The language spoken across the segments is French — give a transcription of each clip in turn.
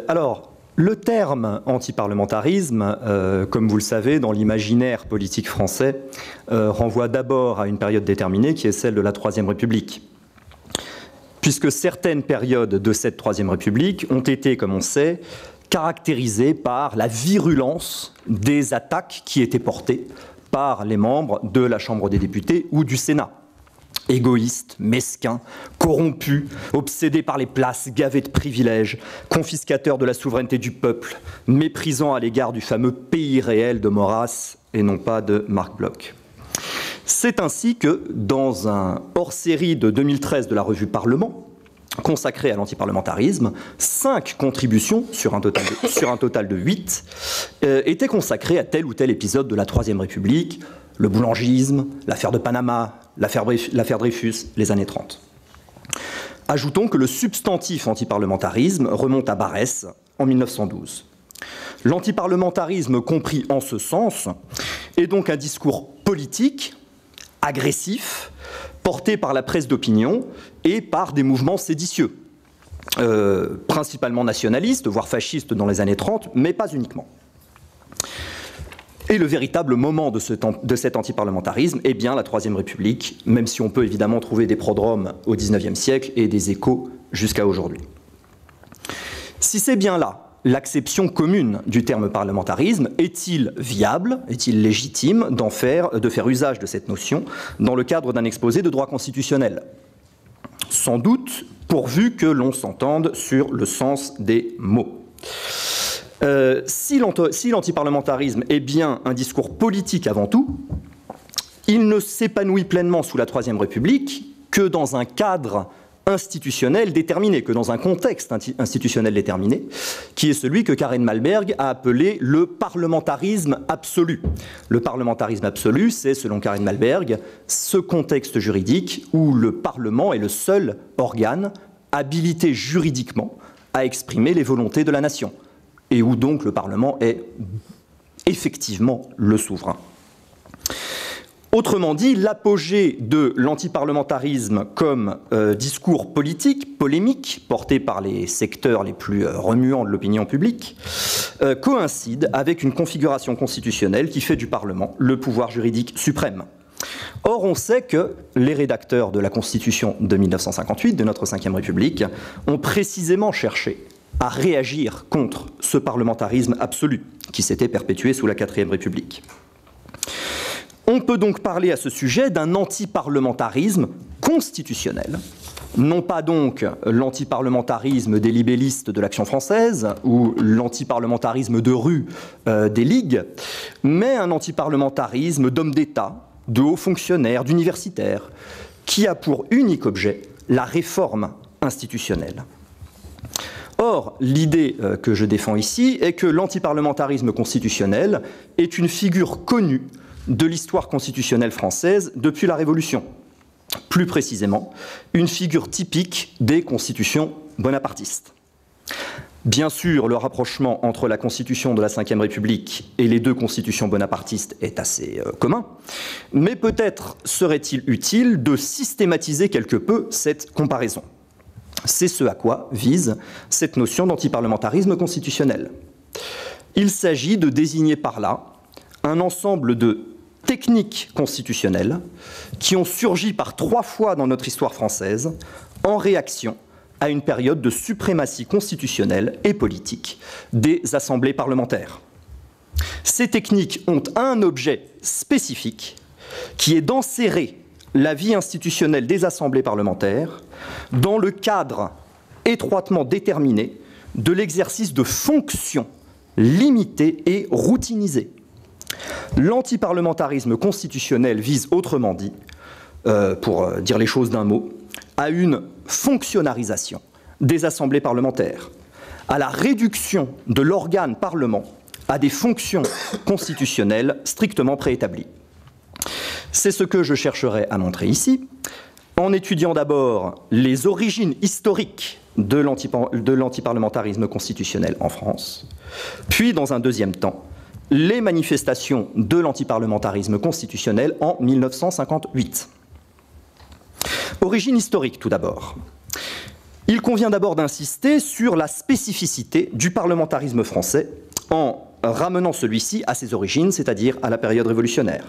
Alors, le terme antiparlementarisme, comme vous le savez, dans l'imaginaire politique français, renvoie d'abord à une période déterminée qui est celle de la Troisième République. Puisque certaines périodes de cette Troisième République ont été, comme on sait, caractérisées par la virulence des attaques qui étaient portées par les membres de la Chambre des députés ou du Sénat. Égoïstes, mesquins, corrompus, obsédés par les places, gavés de privilèges, confiscateurs de la souveraineté du peuple, méprisants à l'égard du fameux pays réel de Maurras et non pas de Marc Bloch. C'est ainsi que, dans un hors-série de 2013 de la revue Parlement, consacré à l'antiparlementarisme, 5 contributions sur un total de 8 étaient consacrées à tel ou tel épisode de la Troisième République, le boulangisme, l'affaire de Panama, l'affaire Dreyfus, les années 30. Ajoutons que le substantif antiparlementarisme remonte à Barès en 1912. L'antiparlementarisme compris en ce sens est donc un discours politique, agressif, porté par la presse d'opinion et par des mouvements séditieux, principalement nationalistes, voire fascistes dans les années 30, mais pas uniquement. Et le véritable moment de cet antiparlementarisme est bien la Troisième République, même si on peut évidemment trouver des prodromes au XIXe siècle et des échos jusqu'à aujourd'hui. Si c'est bien là l'acception commune du terme parlementarisme, est-il viable, est-il légitime de faire usage de cette notion dans le cadre d'un exposé de droit constitutionnel? Sans doute, pourvu que l'on s'entende sur le sens des mots. Si l'antiparlementarisme est bien un discours politique avant tout, il ne s'épanouit pleinement sous la Troisième République que dans un cadre institutionnel déterminé, que dans un contexte institutionnel déterminé, qui est celui que Karen Malberg a appelé le parlementarisme absolu. Le parlementarisme absolu, c'est, selon Karen Malberg, ce contexte juridique où le Parlement est le seul organe habilité juridiquement à exprimer les volontés de la nation, et où donc le Parlement est effectivement le souverain. Autrement dit, l'apogée de l'antiparlementarisme comme discours politique, polémique, porté par les secteurs les plus remuants de l'opinion publique, coïncide avec une configuration constitutionnelle qui fait du Parlement le pouvoir juridique suprême. Or, on sait que les rédacteurs de la Constitution de 1958, de notre Ve République, ont précisément cherché à réagir contre ce parlementarisme absolu qui s'était perpétué sous la Quatrième République. On peut donc parler à ce sujet d'un antiparlementarisme constitutionnel, non pas donc l'antiparlementarisme des libellistes de l'Action française ou l'antiparlementarisme de rue des ligues, mais un antiparlementarisme d'hommes d'État, de hauts fonctionnaires, d'universitaires, qui a pour unique objet la réforme institutionnelle. Or, l'idée que je défends ici est que l'antiparlementarisme constitutionnel est une figure connue de l'histoire constitutionnelle française depuis la Révolution. Plus précisément, une figure typique des constitutions bonapartistes. Bien sûr, le rapprochement entre la Constitution de la Ve République et les deux constitutions bonapartistes est assez commun, mais peut-être serait-il utile de systématiser quelque peu cette comparaison. C'est ce à quoi vise cette notion d'antiparlementarisme constitutionnel. Il s'agit de désigner par là un ensemble de techniques constitutionnelles qui ont surgi par 3 fois dans notre histoire française en réaction à une période de suprématie constitutionnelle et politique des assemblées parlementaires. Ces techniques ont un objet spécifique qui est d'enserrer la vie institutionnelle des assemblées parlementaires dans le cadre étroitement déterminé de l'exercice de fonctions limitées et routinisées. L'antiparlementarisme constitutionnel vise, autrement dit, pour dire les choses d'un mot, à une fonctionnarisation des assemblées parlementaires, à la réduction de l'organe Parlement à des fonctions constitutionnelles strictement préétablies. C'est ce que je chercherai à montrer ici, en étudiant d'abord les origines historiques de l'antiparlementarisme constitutionnel en France, puis dans un deuxième temps, les manifestations de l'antiparlementarisme constitutionnel en 1958. Origine historique tout d'abord. Il convient d'abord d'insister sur la spécificité du parlementarisme français en ramenant celui-ci à ses origines, c'est-à-dire à la période révolutionnaire.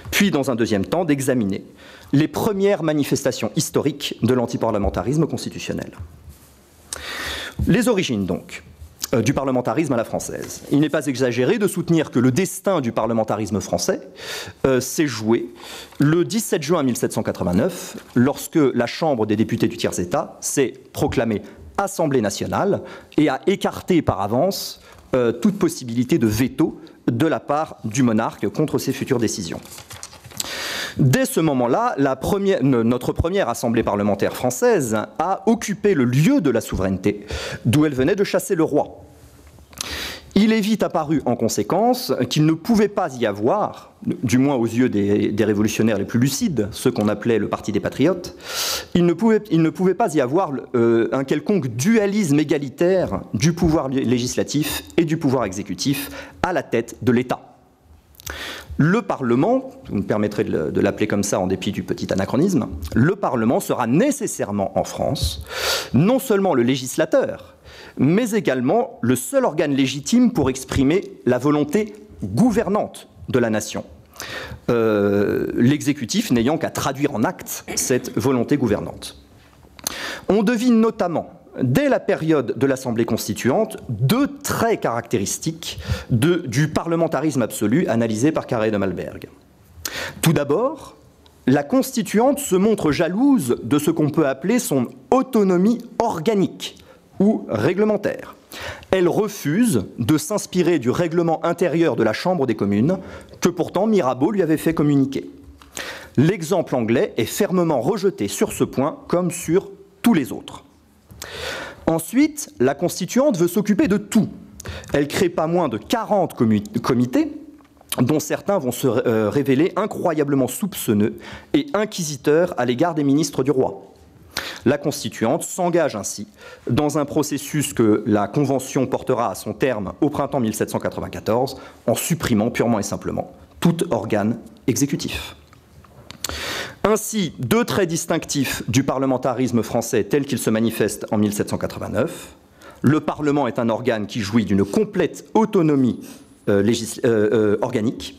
Puis, dans un deuxième temps, d'examiner les premières manifestations historiques de l'antiparlementarisme constitutionnel. Les origines, donc, du parlementarisme à la française. Il n'est pas exagéré de soutenir que le destin du parlementarisme français s'est joué le 17 juin 1789, lorsque la Chambre des députés du tiers-État s'est proclamée Assemblée nationale et a écarté par avance toute possibilité de veto de la part du monarque contre ses futures décisions. Dès ce moment-là, notre première assemblée parlementaire française a occupé le lieu de la souveraineté, d'où elle venait de chasser le roi. Il est vite apparu en conséquence qu'il ne pouvait pas y avoir, du moins aux yeux des révolutionnaires les plus lucides, ceux qu'on appelait le Parti des Patriotes, il ne pouvait pas y avoir un quelconque dualisme égalitaire du pouvoir législatif et du pouvoir exécutif à la tête de l'État. Le Parlement, vous me permettrez de l'appeler comme ça en dépit du petit anachronisme, le Parlement sera nécessairement en France non seulement le législateur, mais également le seul organe légitime pour exprimer la volonté gouvernante de la nation. L'exécutif n'ayant qu'à traduire en actes cette volonté gouvernante. On devine notamment, dès la période de l'Assemblée constituante, deux traits caractéristiques du parlementarisme absolu analysé par Carré de Malberg. Tout d'abord, la constituante se montre jalouse de ce qu'on peut appeler son autonomie organique ou réglementaire. Elle refuse de s'inspirer du règlement intérieur de la Chambre des communes que pourtant Mirabeau lui avait fait communiquer. L'exemple anglais est fermement rejeté sur ce point comme sur tous les autres. Ensuite, la constituante veut s'occuper de tout. Elle crée pas moins de 40 comités, dont certains vont se révéler incroyablement soupçonneux et inquisiteurs à l'égard des ministres du roi. La constituante s'engage ainsi dans un processus que la Convention portera à son terme au printemps 1794 en supprimant purement et simplement tout organe exécutif. Ainsi, deux traits distinctifs du parlementarisme français tel qu'il se manifeste en 1789. Le Parlement est un organe qui jouit d'une complète autonomie organique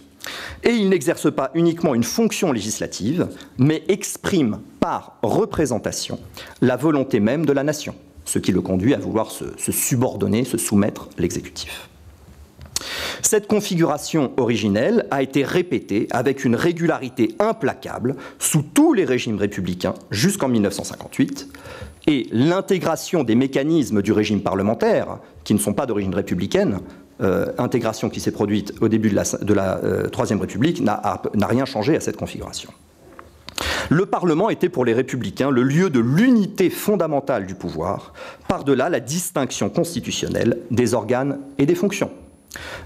et il n'exerce pas uniquement une fonction législative, mais exprime par représentation la volonté même de la nation, ce qui le conduit à vouloir se subordonner, se soumettre à l'exécutif. Cette configuration originelle a été répétée avec une régularité implacable sous tous les régimes républicains jusqu'en 1958, et l'intégration des mécanismes du régime parlementaire, qui ne sont pas d'origine républicaine, intégration qui s'est produite au début de la Troisième République, n'a rien changé à cette configuration. Le Parlement était pour les républicains le lieu de l'unité fondamentale du pouvoir, par-delà la distinction constitutionnelle des organes et des fonctions.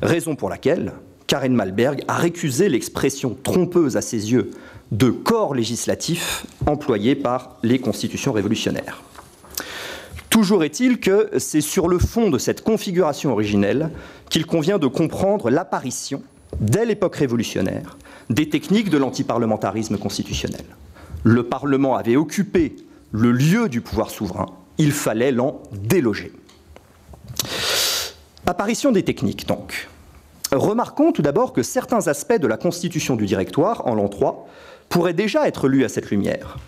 Raison pour laquelle Carré de Malberg a récusé l'expression trompeuse à ses yeux de corps législatif employée par les constitutions révolutionnaires. Toujours est-il que c'est sur le fond de cette configuration originelle qu'il convient de comprendre l'apparition, dès l'époque révolutionnaire, des techniques de l'antiparlementarisme constitutionnel. Le Parlement avait occupé le lieu du pouvoir souverain, il fallait l'en déloger. Apparition des techniques, donc. Remarquons tout d'abord que certains aspects de la constitution du Directoire, en l'an 3, pourraient déjà être lus à cette lumière.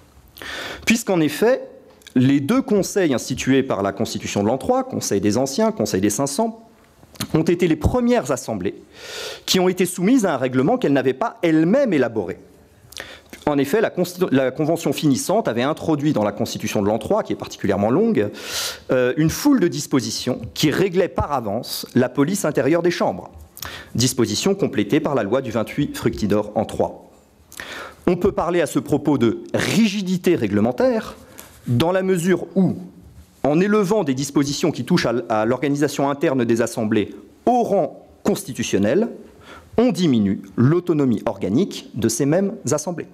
Puisqu'en effet, les deux conseils institués par la constitution de l'an 3, Conseil des Anciens, Conseil des 500, ont été les premières assemblées qui ont été soumises à un règlement qu'elles n'avaient pas elles-mêmes élaboré. En effet, la Convention finissante avait introduit dans la Constitution de l'an 3, qui est particulièrement longue, une foule de dispositions qui réglaient par avance la police intérieure des chambres, dispositions complétées par la loi du 28 Fructidor en 3. On peut parler à ce propos de rigidité réglementaire, dans la mesure où, en élevant des dispositions qui touchent à l'organisation interne des assemblées au rang constitutionnel, on diminue l'autonomie organique de ces mêmes assemblées.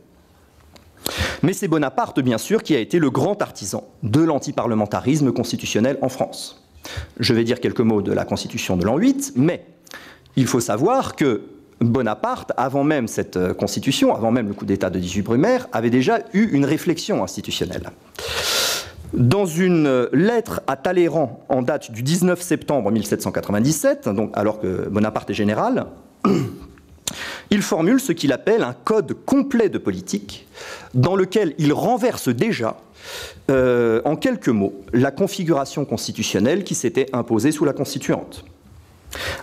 Mais c'est Bonaparte, bien sûr, qui a été le grand artisan de l'antiparlementarisme constitutionnel en France. Je vais dire quelques mots de la Constitution de l'an 8, mais il faut savoir que Bonaparte, avant même cette Constitution, avant même le coup d'État de 18 Brumaire, avait déjà eu une réflexion institutionnelle. Dans une lettre à Talleyrand en date du 19 septembre 1797, donc alors que Bonaparte est général, il formule ce qu'il appelle un code complet de politique, dans lequel il renverse déjà, en quelques mots, la configuration constitutionnelle qui s'était imposée sous la Constituante.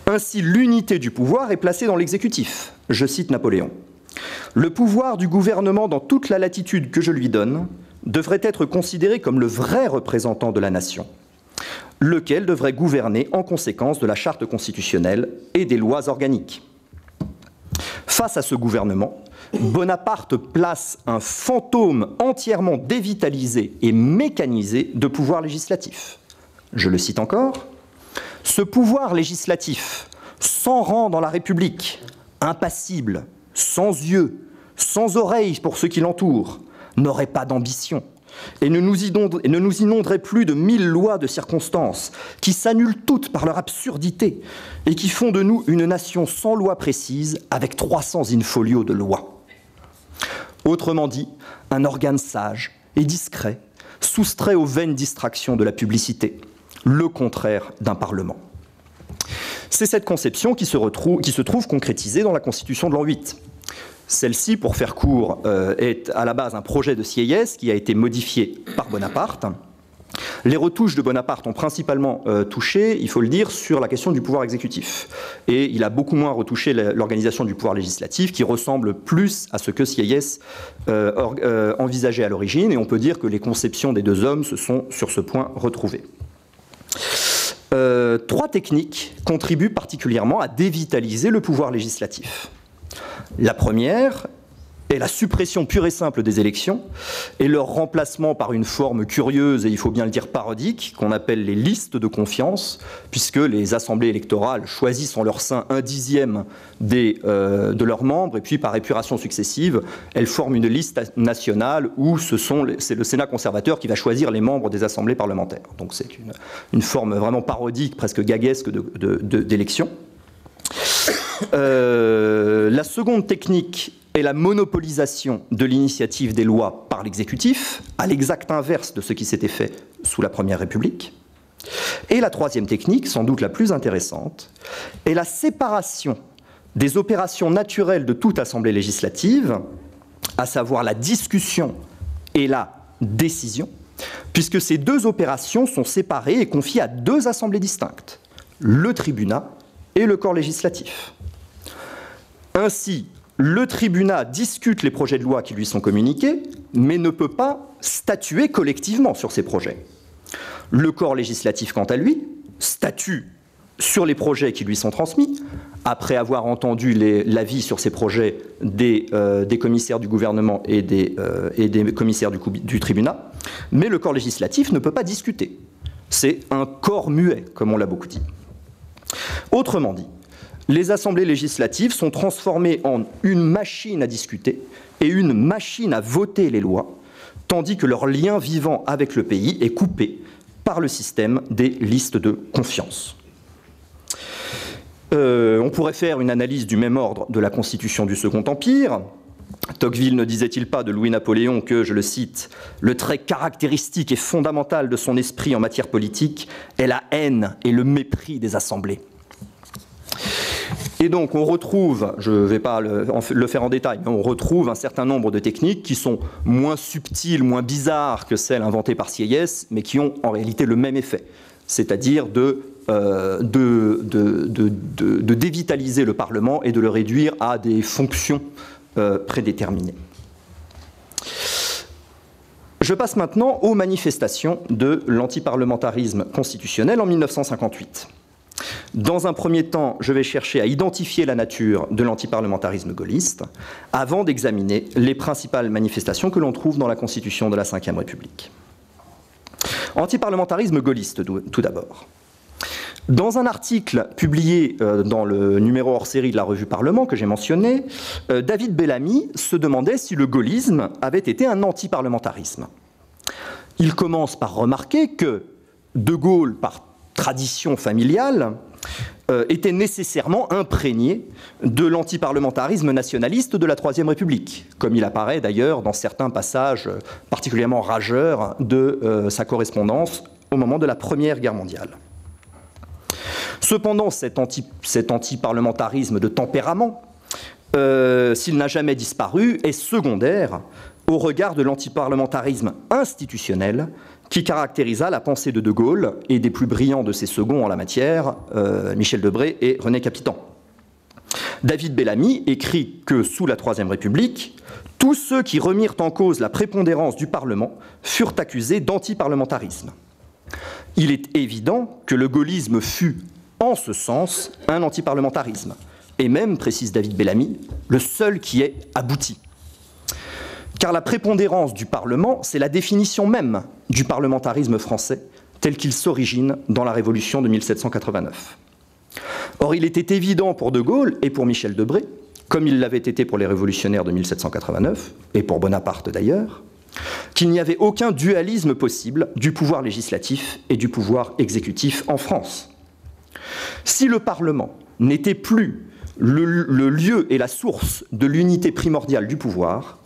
Ainsi, l'unité du pouvoir est placée dans l'exécutif. Je cite Napoléon. « Le pouvoir du gouvernement, dans toute la latitude que je lui donne, devrait être considéré comme le vrai représentant de la nation, lequel devrait gouverner en conséquence de la charte constitutionnelle et des lois organiques. » Face à ce gouvernement, Bonaparte place un fantôme entièrement dévitalisé et mécanisé de pouvoir législatif. Je le cite encore. « Ce pouvoir législatif, sans rang dans la République, impassible, sans yeux, sans oreilles pour ceux qui l'entourent, n'aurait pas d'ambition et ne nous inonderait plus de 1000 lois de circonstances qui s'annulent toutes par leur absurdité et qui font de nous une nation sans loi précise avec 300 in-folio de lois. Autrement dit, un organe sage et discret, soustrait aux vaines distractions de la publicité, le contraire d'un parlement. » C'est cette conception qui se trouve concrétisée dans la Constitution de l'an 8. Celle-ci, pour faire court, est à la base un projet de Sieyès qui a été modifié par Bonaparte. Les retouches de Bonaparte ont principalement touché, il faut le dire, sur la question du pouvoir exécutif. Et il a beaucoup moins retouché l'organisation du pouvoir législatif, qui ressemble plus à ce que Sieyès envisageait à l'origine. Et on peut dire que les conceptions des deux hommes se sont, sur ce point, retrouvées. Trois techniques contribuent particulièrement à dévitaliser le pouvoir législatif. La première est la suppression pure et simple des élections et leur remplacement par une forme curieuse et il faut bien le dire parodique qu'on appelle les listes de confiance, puisque les assemblées électorales choisissent en leur sein 1/10 de leurs membres et puis par épuration successive, elles forment une liste nationale où c'est le Sénat conservateur qui va choisir les membres des assemblées parlementaires. Donc c'est une forme vraiment parodique, presque gaguesque d'élection. La seconde technique est la monopolisation de l'initiative des lois par l'exécutif, à l'exact inverse de ce qui s'était fait sous la Première République. Et la troisième technique, sans doute la plus intéressante, est la séparation des opérations naturelles de toute assemblée législative, à savoir la discussion et la décision, puisque ces deux opérations sont séparées et confiées à deux assemblées distinctes, le tribunat et le corps législatif. Ainsi, le tribunat discute les projets de loi qui lui sont communiqués, mais ne peut pas statuer collectivement sur ces projets. Le corps législatif, quant à lui, statue sur les projets qui lui sont transmis, après avoir entendu l'avis sur ces projets des commissaires du gouvernement et des commissaires du tribunat, mais le corps législatif ne peut pas discuter. C'est un corps muet, comme on l'a beaucoup dit. Autrement dit, les assemblées législatives sont transformées en une machine à discuter et une machine à voter les lois, tandis que leur lien vivant avec le pays est coupé par le système des listes de confiance. On pourrait faire une analyse du même ordre de la Constitution du Second Empire. Tocqueville ne disait-il pas de Louis-Napoléon que, je le cite, « le trait caractéristique et fondamental de son esprit en matière politique est la haine et le mépris des assemblées ». Et donc on retrouve, je ne vais pas le faire en détail, mais on retrouve un certain nombre de techniques qui sont moins subtiles, moins bizarres que celles inventées par Sieyès, mais qui ont en réalité le même effet, c'est-à-dire de dévitaliser le Parlement et de le réduire à des fonctions prédéterminées. Je passe maintenant aux manifestations de l'antiparlementarisme constitutionnel en 1958. Dans un premier temps, je vais chercher à identifier la nature de l'antiparlementarisme gaulliste avant d'examiner les principales manifestations que l'on trouve dans la Constitution de la Ve République. Antiparlementarisme gaulliste, tout d'abord. Dans un article publié dans le numéro hors-série de la revue Parlement que j'ai mentionné, David Bellamy se demandait si le gaullisme avait été un antiparlementarisme. Il commence par remarquer que De Gaulle, par tradition familiale, était nécessairement imprégné de l'antiparlementarisme nationaliste de la Troisième République, comme il apparaît d'ailleurs dans certains passages particulièrement rageurs de sa correspondance au moment de la Première Guerre mondiale. Cependant, cet antiparlementarisme de tempérament, s'il n'a jamais disparu, est secondaire au regard de l'antiparlementarisme institutionnel qui caractérisa la pensée de De Gaulle et des plus brillants de ses seconds en la matière, Michel Debré et René Capitan. David Bellamy écrit que, sous la Troisième République, tous ceux qui remirent en cause la prépondérance du Parlement furent accusés d'antiparlementarisme. Il est évident que le gaullisme fut, en ce sens, un antiparlementarisme, et même, précise David Bellamy, le seul qui ait abouti. Car la prépondérance du Parlement, c'est la définition même du parlementarisme français tel qu'il s'origine dans la Révolution de 1789. Or, il était évident pour De Gaulle et pour Michel Debré, comme il l'avait été pour les révolutionnaires de 1789, et pour Bonaparte d'ailleurs, qu'il n'y avait aucun dualisme possible du pouvoir législatif et du pouvoir exécutif en France. Si le Parlement n'était plus le lieu et la source de l'unité primordiale du pouvoir,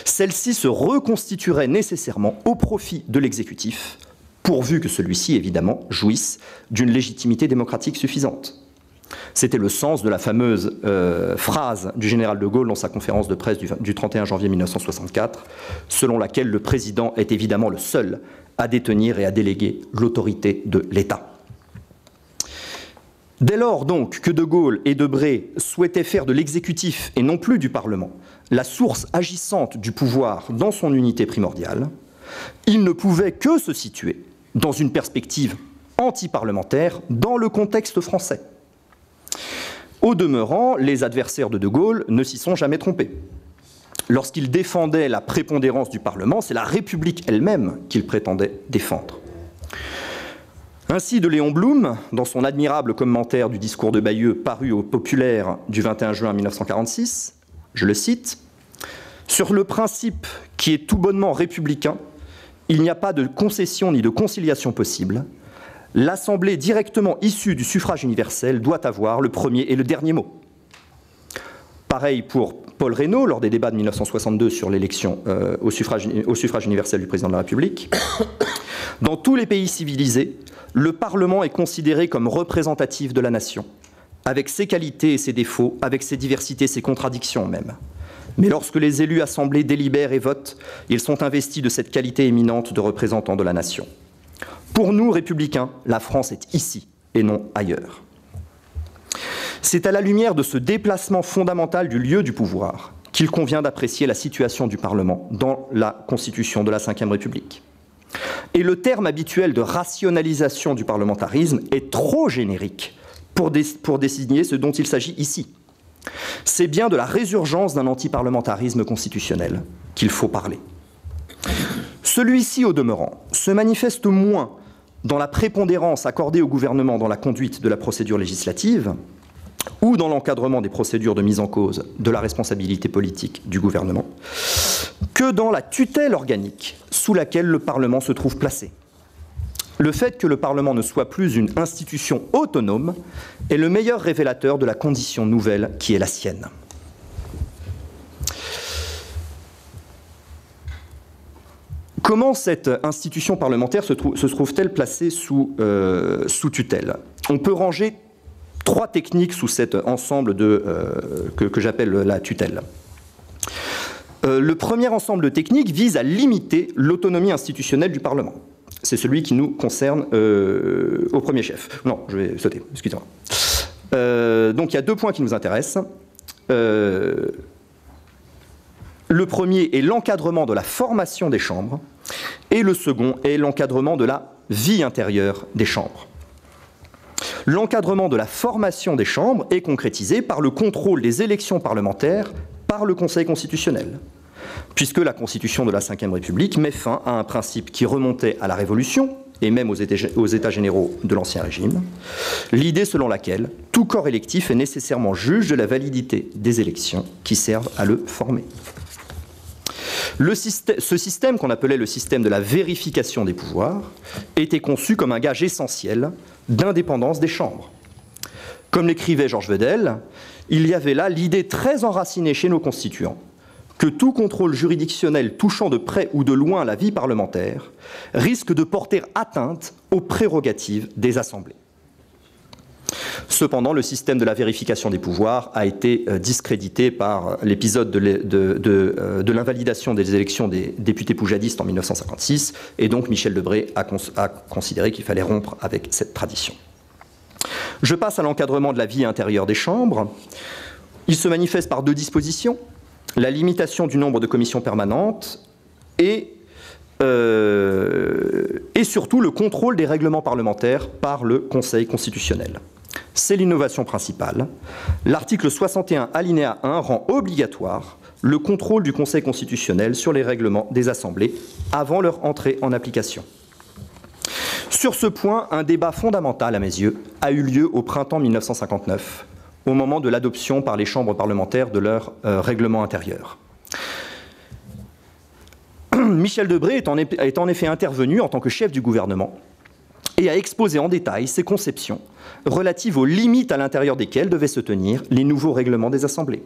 celle-ci se reconstituerait nécessairement au profit de l'exécutif, pourvu que celui-ci, évidemment, jouisse d'une légitimité démocratique suffisante. C'était le sens de la fameuse phrase du général de Gaulle dans sa conférence de presse du 31 janvier 1964, selon laquelle le président est évidemment le seul à détenir et à déléguer l'autorité de l'État. Dès lors donc que De Gaulle et Debré souhaitaient faire de l'exécutif et non plus du Parlement la source agissante du pouvoir dans son unité primordiale, ils ne pouvaient que se situer dans une perspective antiparlementaire dans le contexte français. Au demeurant, les adversaires de Gaulle ne s'y sont jamais trompés. Lorsqu'ils défendaient la prépondérance du Parlement, c'est la République elle-même qu'ils prétendaient défendre. Ainsi, de Léon Blum, dans son admirable commentaire du discours de Bayeux paru au Populaire du 21 juin 1946, je le cite, « Sur le principe qui est tout bonnement républicain, il n'y a pas de concession ni de conciliation possible. L'Assemblée directement issue du suffrage universel doit avoir le premier et le dernier mot. » Pareil pour Paul Reynaud, lors des débats de 1962 sur l'élection au suffrage universel du président de la République. Dans tous les pays civilisés, le Parlement est considéré comme représentatif de la nation, avec ses qualités et ses défauts, avec ses diversités, ses contradictions même. Mais lorsque les élus assemblés délibèrent et votent, ils sont investis de cette qualité éminente de représentants de la nation. Pour nous, républicains, la France est ici et non ailleurs. C'est à la lumière de ce déplacement fondamental du lieu du pouvoir qu'il convient d'apprécier la situation du Parlement dans la Constitution de la Ve République. Et le terme habituel de rationalisation du parlementarisme est trop générique pour désigner ce dont il s'agit ici. C'est bien de la résurgence d'un antiparlementarisme constitutionnel qu'il faut parler. Celui-ci, au demeurant, se manifeste moins dans la prépondérance accordée au gouvernement dans la conduite de la procédure législative ou dans l'encadrement des procédures de mise en cause de la responsabilité politique du gouvernement, que dans la tutelle organique sous laquelle le Parlement se trouve placé. Le fait que le Parlement ne soit plus une institution autonome est le meilleur révélateur de la condition nouvelle qui est la sienne. Comment cette institution parlementaire se trouve-t-elle placée sous tutelle? On peut ranger trois techniques sous cet ensemble que j'appelle la tutelle. Le premier ensemble de techniques vise à limiter l'autonomie institutionnelle du Parlement. C'est celui qui nous concerne au premier chef. Non, je vais sauter, excusez-moi. Donc il y a deux points qui nous intéressent. Le premier est l'encadrement de la formation des chambres et le second est l'encadrement de la vie intérieure des chambres. L'encadrement de la formation des chambres est concrétisé par le contrôle des élections parlementaires par le Conseil constitutionnel, puisque la Constitution de la Ve République met fin à un principe qui remontait à la Révolution et même aux États généraux de l'Ancien Régime, l'idée selon laquelle tout corps électif est nécessairement juge de la validité des élections qui servent à le former. Ce système, qu'on appelait le système de la vérification des pouvoirs, était conçu comme un gage essentiel d'indépendance des chambres. Comme l'écrivait Georges Vedel, il y avait là l'idée très enracinée chez nos constituants que tout contrôle juridictionnel touchant de près ou de loin la vie parlementaire risque de porter atteinte aux prérogatives des assemblées. Cependant, le système de la vérification des pouvoirs a été discrédité par l'épisode de l'invalidation des élections des députés poujadistes en 1956, et donc Michel Debré a considéré qu'il fallait rompre avec cette tradition. Je passe à l'encadrement de la vie intérieure des chambres. Il se manifeste par deux dispositions: la limitation du nombre de commissions permanentes et surtout le contrôle des règlements parlementaires par le Conseil constitutionnel. C'est l'innovation principale. L'article 61 alinéa 1 rend obligatoire le contrôle du Conseil constitutionnel sur les règlements des assemblées avant leur entrée en application. Sur ce point, un débat fondamental, à mes yeux, a eu lieu au printemps 1959, au moment de l'adoption par les chambres parlementaires de leur règlement intérieur. Michel Debré est en effet intervenu en tant que chef du gouvernement et a exposé en détail ses conceptions relatives aux limites à l'intérieur desquelles devaient se tenir les nouveaux règlements des assemblées.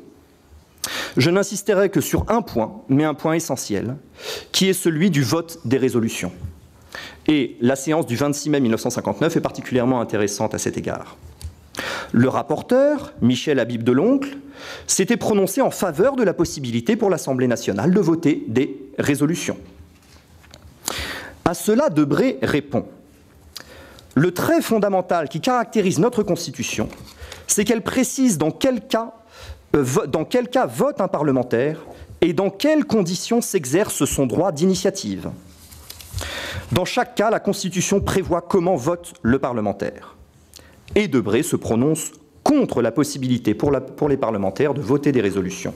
Je n'insisterai que sur un point, mais un point essentiel, qui est celui du vote des résolutions. Et la séance du 26 mai 1959 est particulièrement intéressante à cet égard. Le rapporteur, Michel Habib Deloncle, s'était prononcé en faveur de la possibilité pour l'Assemblée nationale de voter des résolutions. À cela, Debré répond: le trait fondamental qui caractérise notre Constitution, c'est qu'elle précise dans quel cas vote un parlementaire et dans quelles conditions s'exerce son droit d'initiative. Dans chaque cas, la Constitution prévoit comment vote le parlementaire. Et Debré se prononce contre la possibilité pour les parlementaires de voter des résolutions,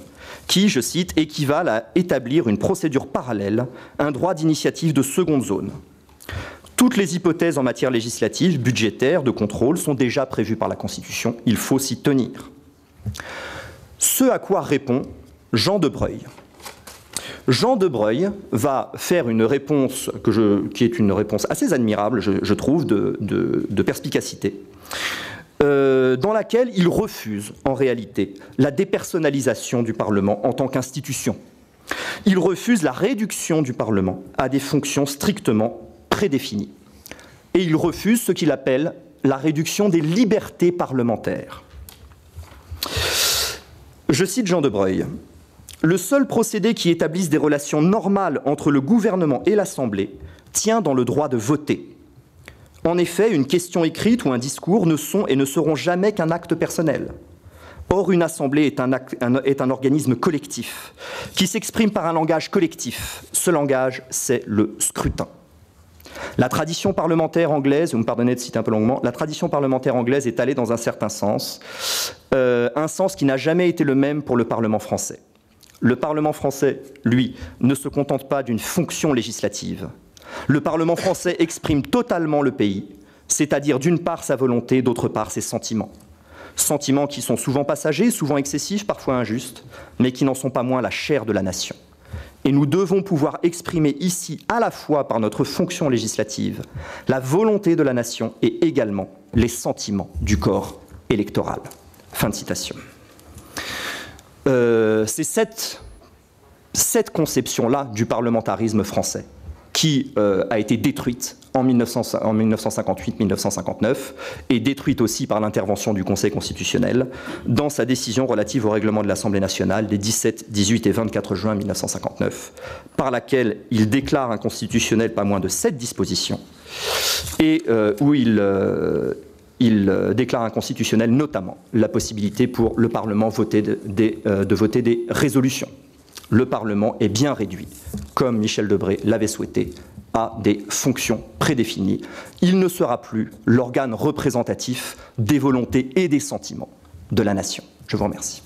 qui, je cite, équivalent à établir une procédure parallèle, un droit d'initiative de seconde zone. Toutes les hypothèses en matière législative, budgétaire, de contrôle sont déjà prévues par la Constitution. Il faut s'y tenir. Ce à quoi répond Jean de Breuil. Jean de Breuil va faire une réponse qui est une réponse assez admirable, je trouve, de perspicacité, dans laquelle il refuse en réalité la dépersonnalisation du Parlement en tant qu'institution. Il refuse la réduction du Parlement à des fonctions strictement prédéfinies. Et il refuse ce qu'il appelle la réduction des libertés parlementaires. Je cite Jean de Breuil. Le seul procédé qui établisse des relations normales entre le gouvernement et l'Assemblée tient dans le droit de voter. En effet, une question écrite ou un discours ne sont et ne seront jamais qu'un acte personnel. Or, une assemblée est un organisme collectif qui s'exprime par un langage collectif. Ce langage, c'est le scrutin. La tradition parlementaire anglaise, vous me pardonnez de citer un peu longuement, la tradition parlementaire anglaise est allée dans un certain sens, un sens qui n'a jamais été le même pour le Parlement français. Le Parlement français, lui, ne se contente pas d'une fonction législative. Le Parlement français exprime totalement le pays, c'est-à-dire d'une part sa volonté, d'autre part ses sentiments. Sentiments qui sont souvent passagers, souvent excessifs, parfois injustes, mais qui n'en sont pas moins la chair de la nation. Et nous devons pouvoir exprimer ici, à la fois par notre fonction législative, la volonté de la nation et également les sentiments du corps électoral. Fin de citation. C'est cette conception-là du parlementarisme français qui a été détruite en 1958-1959 et détruite aussi par l'intervention du Conseil constitutionnel dans sa décision relative au règlement de l'Assemblée nationale des 17, 18 et 24 juin 1959, par laquelle il déclare inconstitutionnel pas moins de 7 dispositions et où il déclare inconstitutionnel notamment la possibilité pour le Parlement de voter des résolutions. Le Parlement est bien réduit, comme Michel Debré l'avait souhaité, à des fonctions prédéfinies. Il ne sera plus l'organe représentatif des volontés et des sentiments de la nation. Je vous remercie.